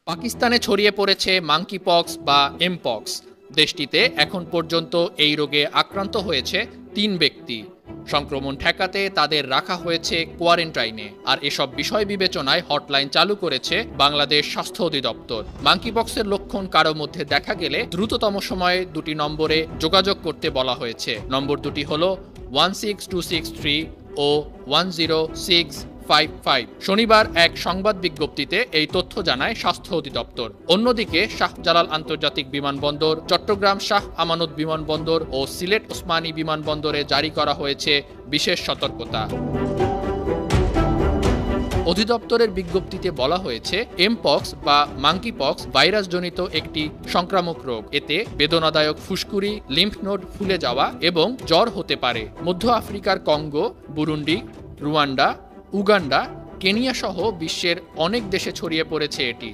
পাকিস্তানে ছড়িয়ে পড়েছে মাঙ্কিপক্স বা এমপক্স। দেশটিতে এখন পর্যন্ত এই রোগে আক্রান্ত হয়েছে ৩ ব্যক্তি। সংক্রমণ ঠেকাতে তাদের রাখা হয়েছে কোয়ারেন্টাইনে। আর এসব বিষয় বিবেচনায় হটলাইন চালু করেছে বাংলাদেশ স্বাস্থ্য অধিদপ্তর। মাঙ্কিপক্সের লক্ষণ কারো মধ্যে দেখা গেলে দ্রুততম সময়ে ২টি নম্বরে যোগাযোগ করতে বলা হয়েছে। নম্বর দুটি হল 16263 ও 10655। শনিবার এক সংবাদ বিজ্ঞপ্তিতে এই তথ্য জানায় স্বাস্থ্য অধিদপ্তর। অন্যদিকে শাহজালাল আন্তর্জাতিক বিমানবন্দর, চট্টগ্রাম শাহ আমানত বিমানবন্দর ও সিলেট ওসমানী বিমানবন্দরে জারি করা হয়েছে বিশেষ সতর্কতা। অধিদপ্তরের বিজ্ঞপ্তিতে বলা হয়েছে, এমপক্স বা মাঙ্কিপক্স ভাইরাসজনিত একটি সংক্রামক রোগ। এতে বেদনাদায়ক ফুসকুড়ি, লিম্ফ নোড ফুলে যাওয়া এবং জ্বর হতে পারে। মধ্য আফ্রিকার Congo, Burundi, Rwanda, Uganda, Kenya সহ বিশ্বের অনেক দেশে ছড়িয়ে পড়েছে এটি।